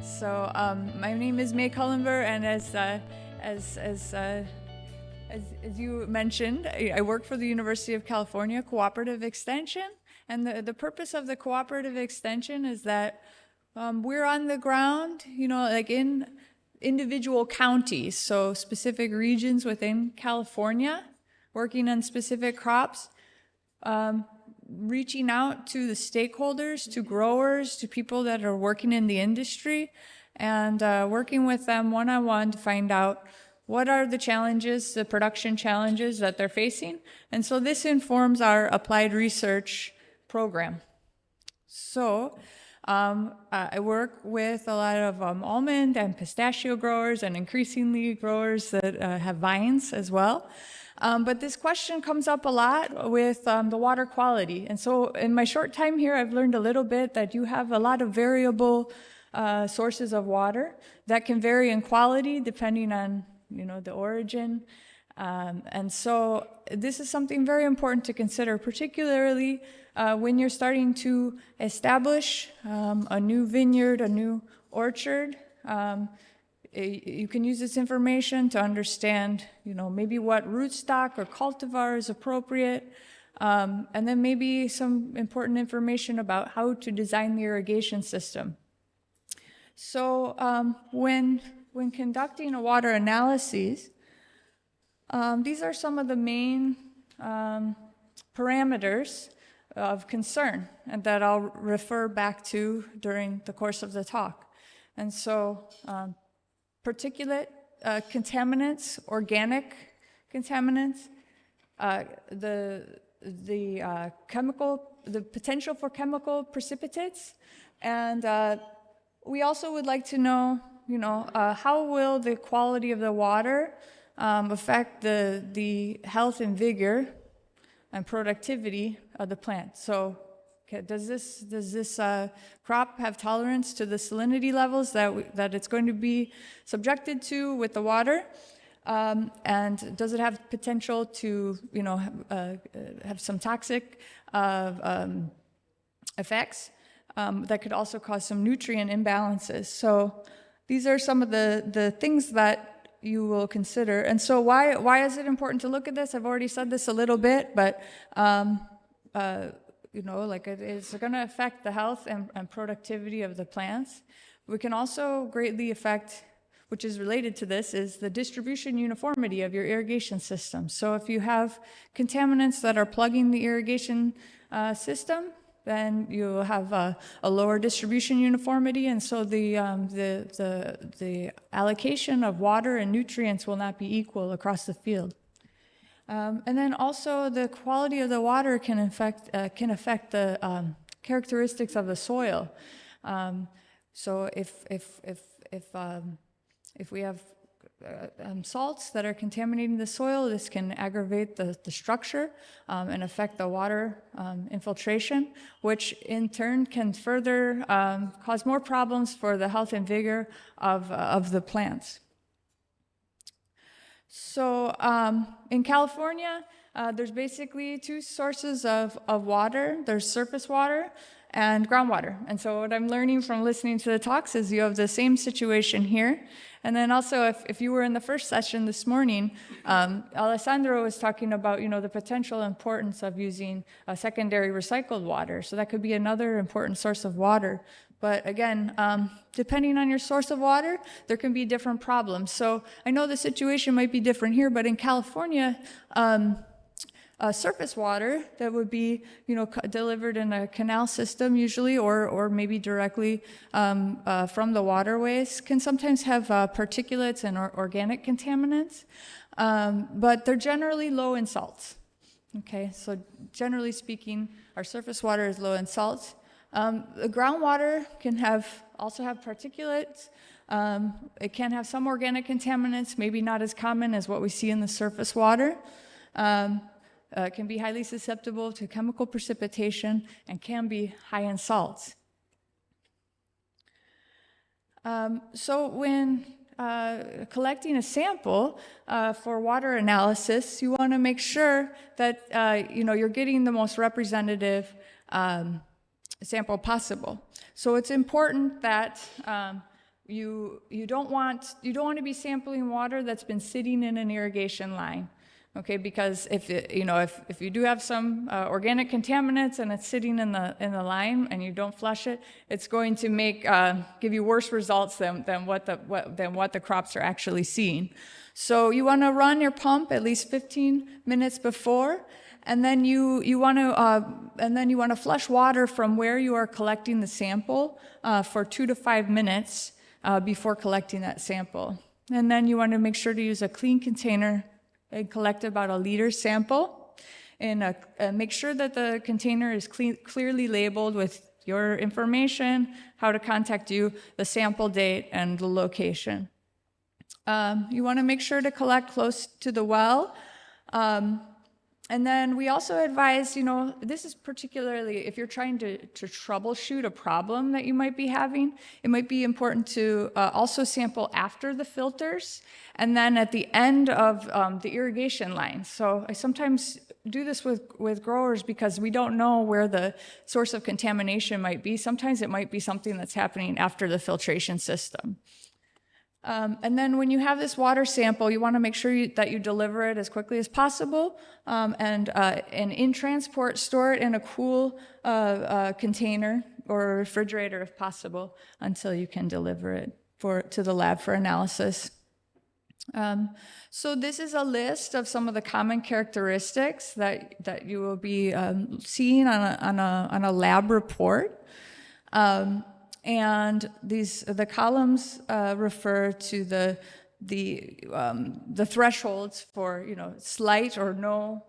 So my name is Mae Culumber, and as you mentioned, I work for the University of California Cooperative Extension, and the purpose of the cooperative extension is that we're on the ground, like in individual counties, so specific regions within California, working on specific crops, reaching out to the stakeholders, to growers, to people that are working in the industry, and working with them one-on-one to find out what are the challenges, the production challenges that they're facing. And so this informs our applied research program. So I work with a lot of almond and pistachio growers, and increasingly growers that have vines as well. But this question comes up a lot with the water quality. And so in my short time here, I've learned a little bit that you have a lot of variable sources of water that can vary in quality depending on the origin. And so this is something very important to consider, particularly when you're starting to establish a new vineyard, a new orchard. You can use this information to understand, maybe what rootstock or cultivar is appropriate, and then maybe some important information about how to design the irrigation system. So when conducting a water analysis, these are some of the main parameters of concern, and that I'll refer back to during the course of the talk. And so particulate contaminants, organic contaminants, the potential for chemical precipitates, and we also would like to know, how will the quality of the water affect the health and vigor and productivity of the plant. So does this crop have tolerance to the salinity levels that it's going to be subjected to with the water? And does it have potential to, have some toxic effects that could also cause some nutrient imbalances? So these are some of the things that you will consider. And so why is it important to look at this? I've already said this a little bit, but it's going to affect the health and productivity of the plants. We can also greatly affect, which is related to this, is the distribution uniformity of your irrigation system. So if you have contaminants that are plugging the irrigation system, then you'll have a lower distribution uniformity, and so the allocation of water and nutrients will not be equal across the field. And then also the quality of the water can affect the characteristics of the soil. So if we have salts that are contaminating the soil, this can aggravate the structure and affect the water infiltration, which in turn can further cause more problems for the health and vigor of the plants. So in California, there's basically two sources of water. There's surface water and groundwater. And so what I'm learning from listening to the talks is you have the same situation here. And then also, if you were in the first session this morning, Alessandro was talking about, the potential importance of using secondary recycled water. So that could be another important source of water. But again, depending on your source of water, there can be different problems. So I know the situation might be different here, but in California, surface water that would be, delivered in a canal system usually, or maybe directly from the waterways, can sometimes have particulates and organic contaminants, but they're generally low in salts. Okay, so generally speaking, our surface water is low in salts. The groundwater can also have particulates. It can have some organic contaminants, maybe not as common as what we see in the surface water. Can be highly susceptible to chemical precipitation and can be high in salts. So when collecting a sample for water analysis, you want to make sure that you're getting the most representative sample possible. So it's important that you don't want to be sampling water that's been sitting in an irrigation line. Okay, because if you do have some organic contaminants and it's sitting in the line and you don't flush it, it's going to give you worse results than what the crops are actually seeing. So you want to run your pump at least 15 minutes before, and then you want to flush water from where you are collecting the sample for 2 to 5 minutes before collecting that sample. And then you want to make sure to use a clean container and collect about 1 liter sample, and make sure that the container is clearly labeled with your information, how to contact you, the sample date, and the location. You want to make sure to collect close to the well. And then we also advise, this is particularly if you're trying to troubleshoot a problem that you might be having, it might be important to also sample after the filters and then at the end of the irrigation line. So I sometimes do this with growers because we don't know where the source of contamination might be. Sometimes it might be something that's happening after the filtration system. And then when you have this water sample, you want to make sure that you deliver it as quickly as possible, and in transport, store it in a cool container or a refrigerator if possible until you can deliver it to the lab for analysis. So this is a list of some of the common characteristics that you will be seeing on a lab report. And the columns refer to the thresholds for slight or no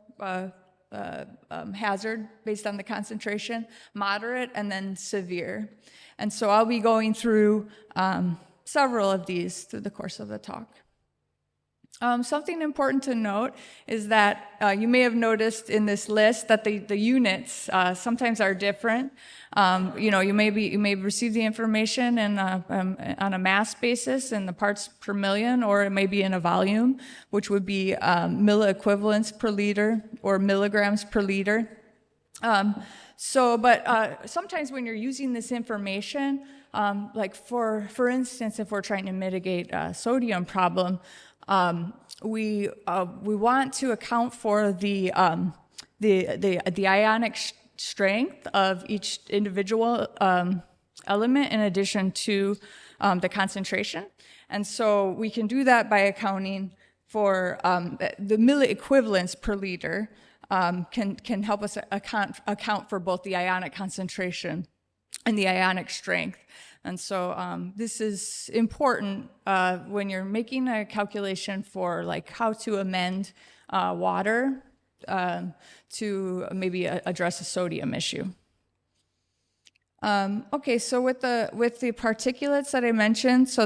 hazard based on the concentration, moderate, and then severe. And so I'll be going through several of these through the course of the talk. Something important to note is that you may have noticed in this list that the units sometimes are different. You may receive the information on a mass basis in the parts per million, or it may be in a volume, which would be milliequivalents per liter or milligrams per liter. But sometimes when you're using this information, like for instance, if we're trying to mitigate a sodium problem, we want to account for the ionic strength of each individual element in addition to the concentration. And so we can do that by accounting for the milliequivalents per liter can help us account for both the ionic concentration and the ionic strength. And so this is important when you're making a calculation for like how to amend water to maybe address a sodium issue. Okay, so with the particulates that I mentioned, so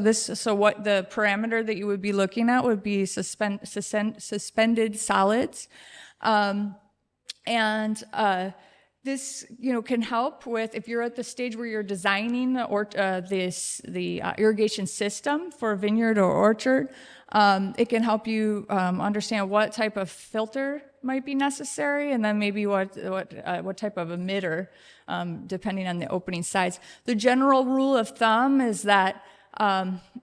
what the parameter that you would be looking at would be suspended solids, this, can help with if you're at the stage where you're designing the irrigation system for a vineyard or orchard. It can help you understand what type of filter might be necessary, and then maybe what type of emitter, depending on the opening size. The general rule of thumb is that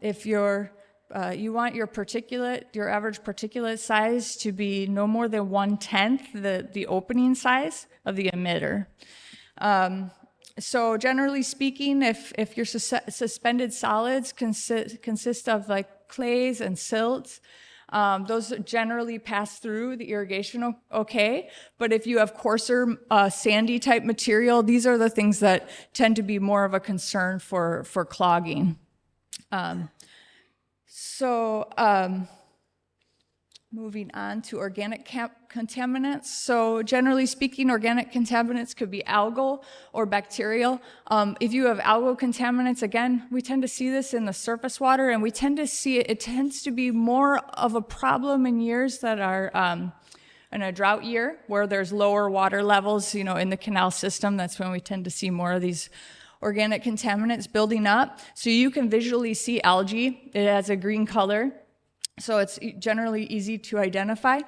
if you want your average particulate size to be no more than 1/10 the opening size of the emitter. So generally speaking, if your suspended solids consist of like clays and silts, those generally pass through the irrigation okay. But if you have coarser sandy type material, these are the things that tend to be more of a concern for clogging. Moving on to organic contaminants. So generally speaking, organic contaminants could be algal or bacterial. If you have algal contaminants, again, we tend to see this in the surface water, and we tend to see it tends to be more of a problem in years that are in a drought year where there's lower water levels, in the canal system. That's when we tend to see more of these organic contaminants building up. So you can visually see algae. It has a green color. So it's generally easy to identify.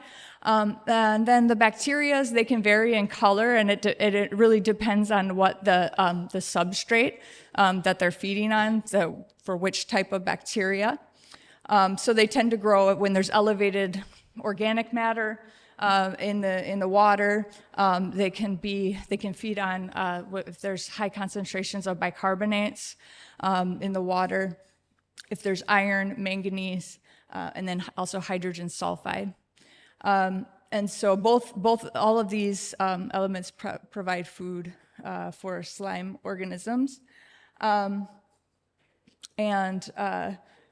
And then the bacteria, they can vary in color, and it really depends on what the substrate that they're feeding on, for which type of bacteria. So they tend to grow when there's elevated organic matter in the water. They can feed on if there's high concentrations of bicarbonates in the water, if there's iron, manganese, and then also hydrogen sulfide. And so all of these elements provide food for slime organisms.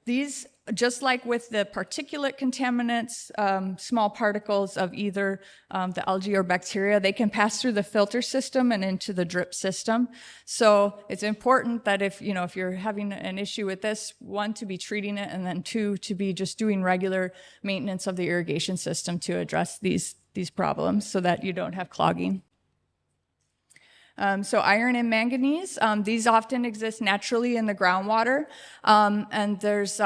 These, just like with the particulate contaminants, small particles of either the algae or bacteria, they can pass through the filter system and into the drip system. So it's important that if you're having an issue with this, one, to be treating it, and then two, to be just doing regular maintenance of the irrigation system to address these problems so that you don't have clogging. So iron and manganese, these often exist naturally in the groundwater, and there's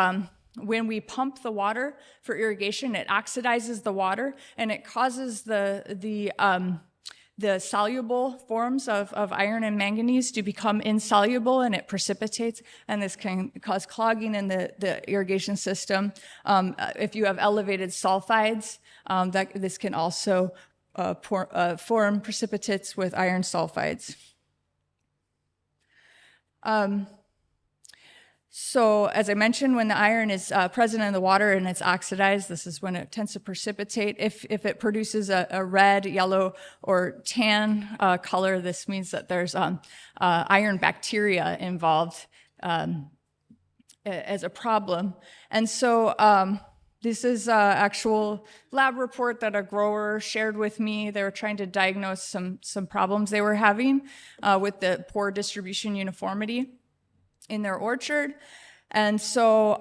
when we pump the water for irrigation, it oxidizes the water, and it causes the soluble forms of iron and manganese to become insoluble, and it precipitates, and this can cause clogging in the irrigation system. If you have elevated sulfides, this can also form precipitates with iron sulfides. So as I mentioned, when the iron is present in the water and it's oxidized, this is when it tends to precipitate. If it produces a red, yellow, or tan color, this means that there's iron bacteria involved as a problem. And so this is an actual lab report that a grower shared with me. They were trying to diagnose some problems they were having with the poor distribution uniformity in their orchard. And so,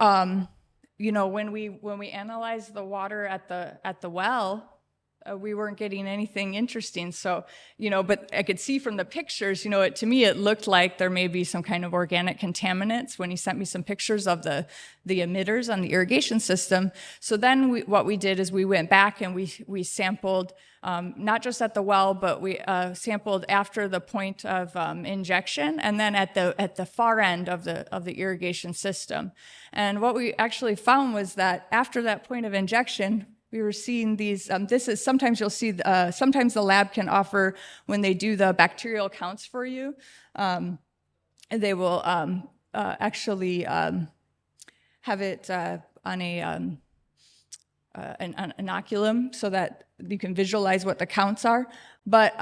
when we analyzed the water at the well, we weren't getting anything interesting. So, but I could see from the pictures, to me, it looked like there may be some kind of organic contaminants when he sent me some pictures of the emitters on the irrigation system. So then what we did is we went back and we sampled, not just at the well, but we sampled after the point of injection, and then at the far end of the irrigation system. And what we actually found was that after that point of injection, we were seeing these, sometimes you'll see, sometimes the lab can offer, when they do the bacterial counts for you, they will actually have it on an inoculum so that you can visualize what the counts are. But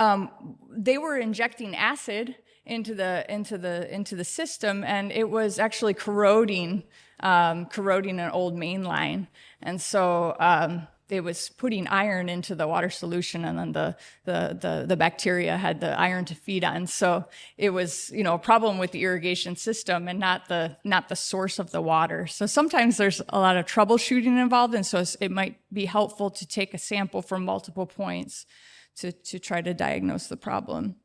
they were injecting acid into the system, and it was actually corroding an old main line. And so it was putting iron into the water solution, and then the bacteria had the iron to feed on. So it was, a problem with the irrigation system and not the source of the water. So sometimes there's a lot of troubleshooting involved, and so it might be helpful to take a sample from multiple points to try to diagnose the problem.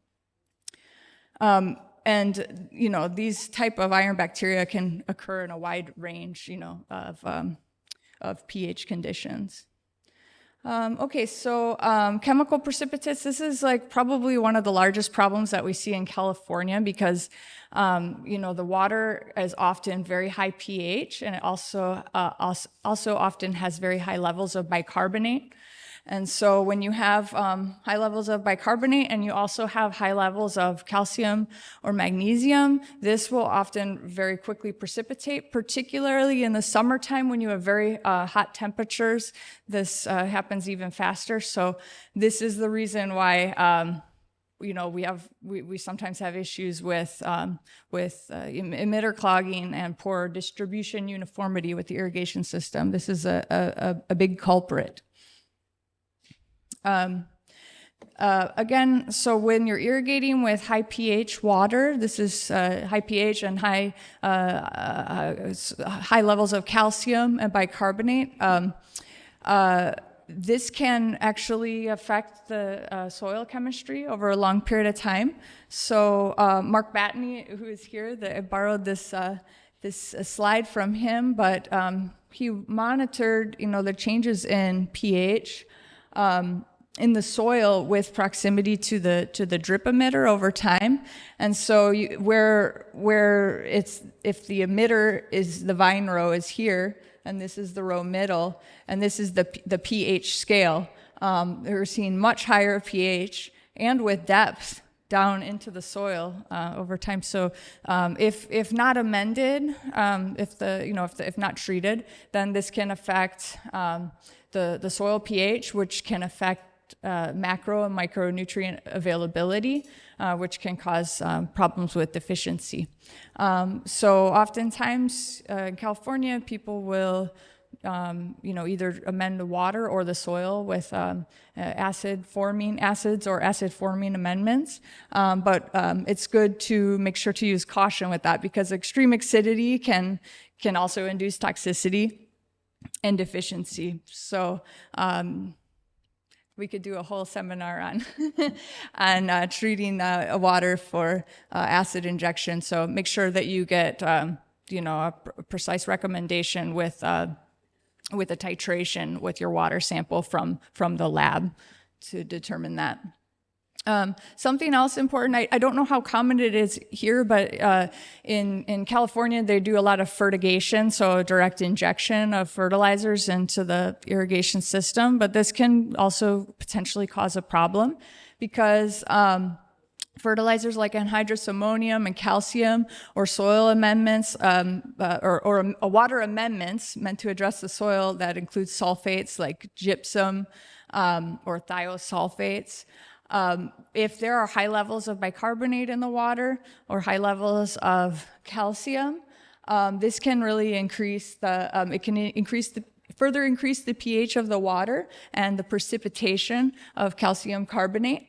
And these type of iron bacteria can occur in a wide range, of pH conditions. So chemical precipitates, this is probably one of the largest problems that we see in California because, the water is often very high pH, and it also often has very high levels of bicarbonate. And so when you have high levels of bicarbonate and you also have high levels of calcium or magnesium, this will often very quickly precipitate, particularly in the summertime when you have very hot temperatures. This happens even faster. So this is the reason why we sometimes have issues with emitter clogging and poor distribution uniformity with the irrigation system. This is a big culprit. Again, so when you're irrigating with high pH water, this is high pH and high levels of calcium and bicarbonate. This can actually affect the soil chemistry over a long period of time. So Mark Battany, who is here, I borrowed this slide from him, but he monitored, the changes in pH in the soil with proximity to the drip emitter over time. And so where it's, if the emitter is, the vine row is here, and this is the row middle, and this is the pH scale, we're seeing much higher pH and with depth down into the soil over time. So if not amended, if not treated, then this can affect the soil pH, which can affect macro and micronutrient availability, which can cause problems with deficiency. So oftentimes in California, people will either amend the water or the soil with acids or acid-forming amendments. But it's good to make sure to use caution with that, because extreme acidity can also induce toxicity and deficiency. So we could do a whole seminar on treating water for acid injection. So make sure that you get a precise recommendation with a titration with your water sample from the lab to determine that. Something else important, I don't know how common it is here, but in California, they do a lot of fertigation, so direct injection of fertilizers into the irrigation system. But this can also potentially cause a problem, because fertilizers like anhydrous ammonium and calcium, or soil amendments, or water amendments meant to address the soil that includes sulfates like gypsum or thiosulfates. If there are high levels of bicarbonate in the water or high levels of calcium, this can really further increase the pH of the water and the precipitation of calcium carbonate,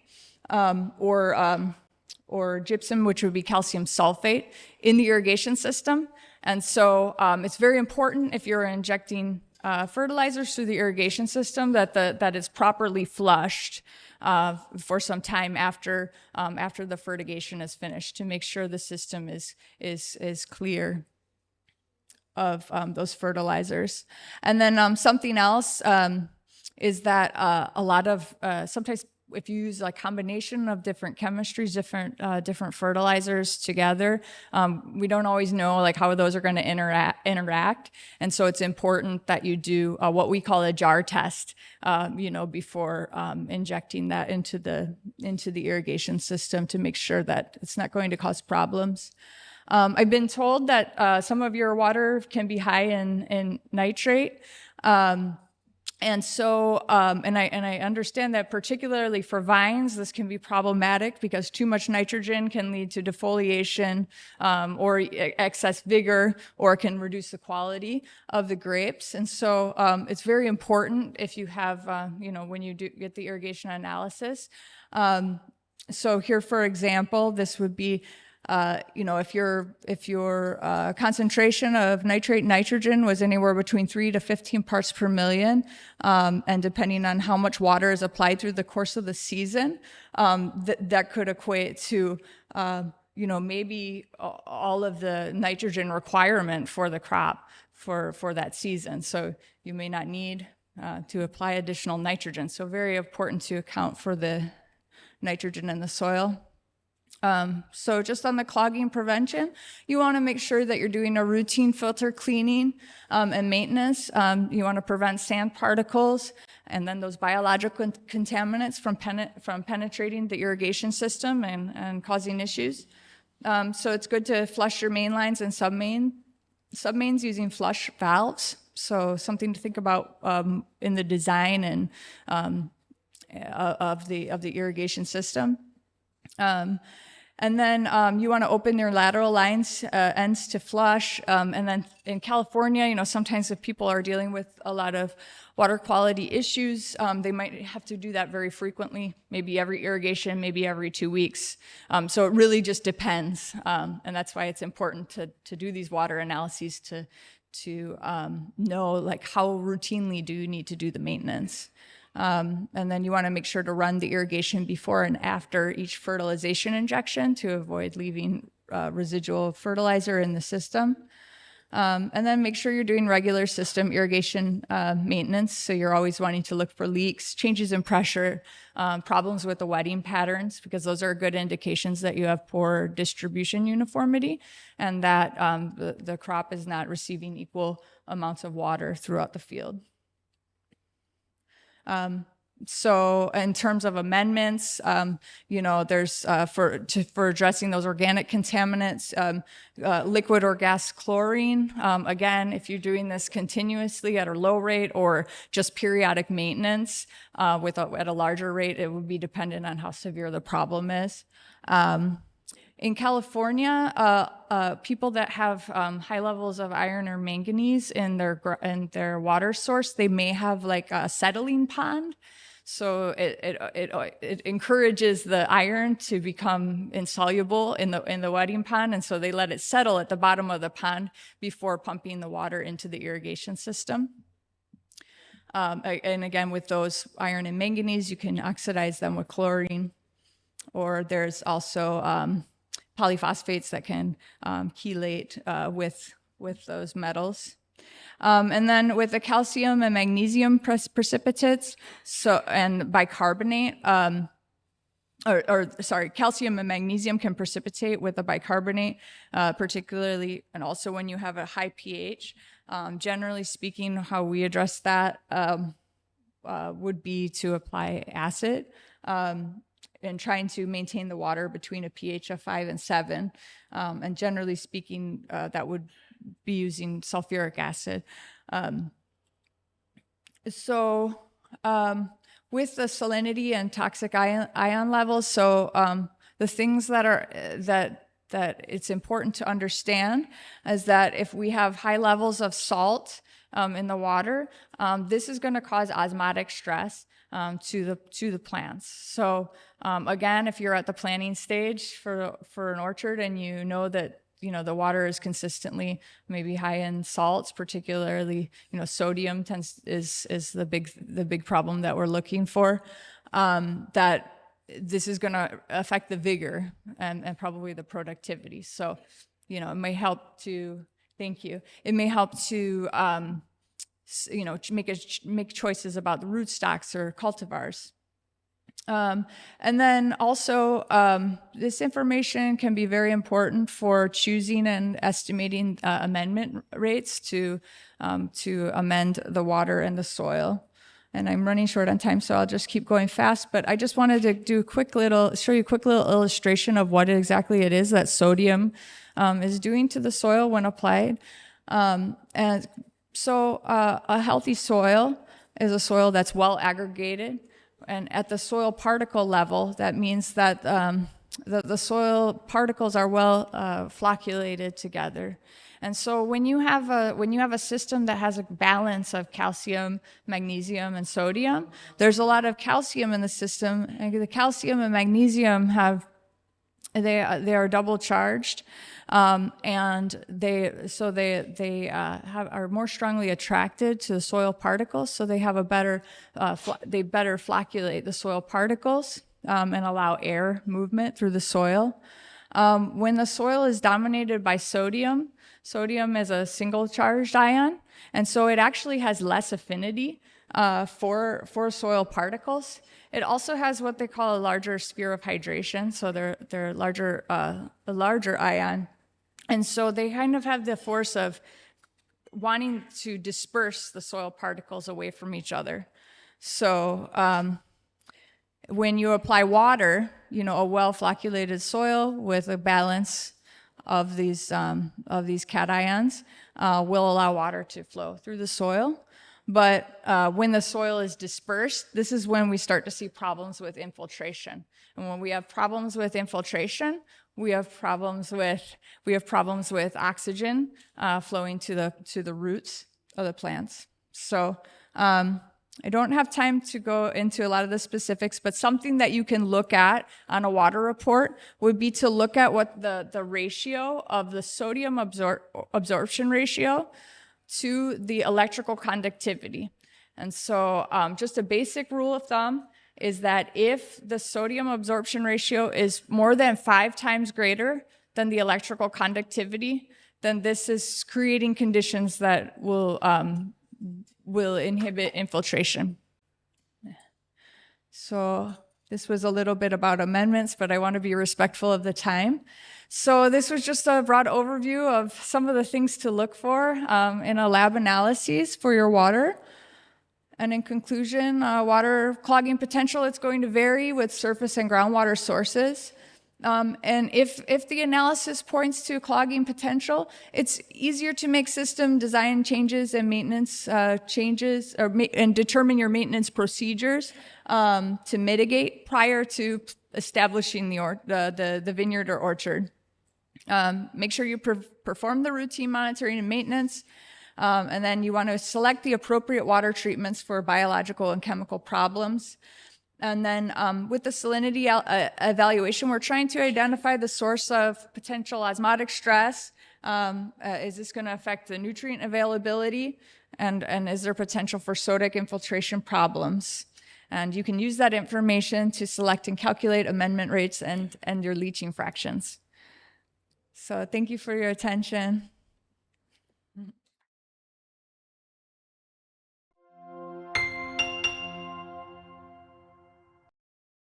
or gypsum, which would be calcium sulfate, in the irrigation system. And so it's very important, if you're injecting fertilizers through the irrigation system, that it's properly flushed for some time after the fertigation is finished, to make sure the system is clear of those fertilizers. And then something else is that a lot of sometimes, if you use a combination of different chemistries, different fertilizers together, we don't always know how those are going to interact. And so it's important that you do what we call a jar test, before injecting that into the irrigation system, to make sure that it's not going to cause problems. I've been told that some of your water can be high in nitrate. And so, and I understand that particularly for vines, this can be problematic, because too much nitrogen can lead to defoliation or excess vigor, or can reduce the quality of the grapes. And so it's very important if you have, when you do get the irrigation analysis. So here, for example, this would be if your concentration of nitrate nitrogen was anywhere between 3 to 15 parts per million, and depending on how much water is applied through the course of the season, that could equate to maybe all of the nitrogen requirement for the crop for that season. So you may not need to apply additional nitrogen. So very important to account for the nitrogen in the soil. So just on the clogging prevention, you want to make sure that you're doing a routine filter cleaning and maintenance. You want to prevent sand particles and then those biological contaminants from penetrating the irrigation system and causing issues. So it's good to flush your main lines and submains using flush valves. So something to think about in the design and of the irrigation system. And then you want to open your lateral lines ends to flush. And then in California, sometimes if people are dealing with a lot of water quality issues, they might have to do that very frequently, maybe every irrigation, maybe every 2 weeks. So it really just depends. And that's why it's important to do these water analyses to know how routinely do you need to do the maintenance. And then you want to make sure to run the irrigation before and after each fertilization injection to avoid leaving residual fertilizer in the system. And then make sure you're doing regular system irrigation maintenance. So you're always wanting to look for leaks, changes in pressure, problems with the wetting patterns, because those are good indications that you have poor distribution uniformity and that the crop is not receiving equal amounts of water throughout the field. So in terms of amendments, there's for addressing those organic contaminants, liquid or gas chlorine. Again, if you're doing this continuously at a low rate or just periodic maintenance at a larger rate, it would be dependent on how severe the problem is. In California, people that have high levels of iron or manganese in their water source, they may have like a settling pond. So it encourages the iron to become insoluble in the wetting pond, and so they let it settle at the bottom of the pond before pumping the water into the irrigation system. And again, with those iron and manganese, you can oxidize them with chlorine, or there's also polyphosphates that can chelate with those metals. And then with the calcium and magnesium precipitates, and bicarbonate, calcium and magnesium can precipitate with a bicarbonate, particularly, and also when you have a high pH. Generally speaking, how we address that would be to apply acid and trying to maintain the water between a pH of 5 and 7. And generally speaking, that would be using sulfuric acid. With the salinity and toxic ion levels, the things that it's important to understand is that if we have high levels of salt in the water, this is going to cause osmotic stress to the plants. So again, if you're at the planting stage for an orchard and you know that the water is consistently maybe high in salts, particularly sodium is the big problem that we're looking for, that this is going to affect the vigor and probably the productivity. So it may help to make choices about the rootstocks or cultivars. And then also, this information can be very important for choosing and estimating amendment rates to amend the water and the soil. And I'm running short on time, so I'll just keep going fast. But I just wanted to do show you a quick little illustration of what exactly it is that sodium is doing to the soil when applied. And so a healthy soil is a soil that's well aggregated. And at the soil particle level, that means that the soil particles are well flocculated together. And so when you have a system that has a balance of calcium, magnesium, and sodium, there's a lot of calcium in the system. And the calcium and magnesium they are double charged, and they are more strongly attracted to the soil particles. So they have they better flocculate the soil particles and allow air movement through the soil. When the soil is dominated by sodium is a single charged ion, and so it actually has less affinity for soil particles. It also has what they call a larger sphere of hydration, so they're larger, a larger ion. And so they kind of have the force of wanting to disperse the soil particles away from each other. So when you apply water, a well-flocculated soil with a balance of these cations will allow water to flow through the soil. But when the soil is dispersed, this is when we start to see problems with infiltration. And when we have problems with infiltration, we have problems with oxygen flowing to the roots of the plants. So I don't have time to go into a lot of the specifics, but something that you can look at on a water report would be to look at what the ratio of the sodium absorption ratio to the electrical conductivity. And so just a basic rule of thumb is that if the sodium absorption ratio is more than 5 times greater than the electrical conductivity, then this is creating conditions that will inhibit infiltration. So this was a little bit about amendments, but I want to be respectful of the time. So this was just a broad overview of some of the things to look for in a lab analysis for your water. And in conclusion, water clogging potential, it's going to vary with surface and groundwater sources. And if the analysis points to clogging potential, it's easier to make system design changes and maintenance changes, and determine your maintenance procedures to mitigate prior to establishing the vineyard or orchard. Make sure you perform the routine monitoring and maintenance, and then you want to select the appropriate water treatments for biological and chemical problems. And then with the salinity evaluation, we're trying to identify the source of potential osmotic stress. Is this going to affect the nutrient availability? And is there potential for sodic infiltration problems? And you can use that information to select and calculate amendment rates and your leaching fractions. So thank you for your attention.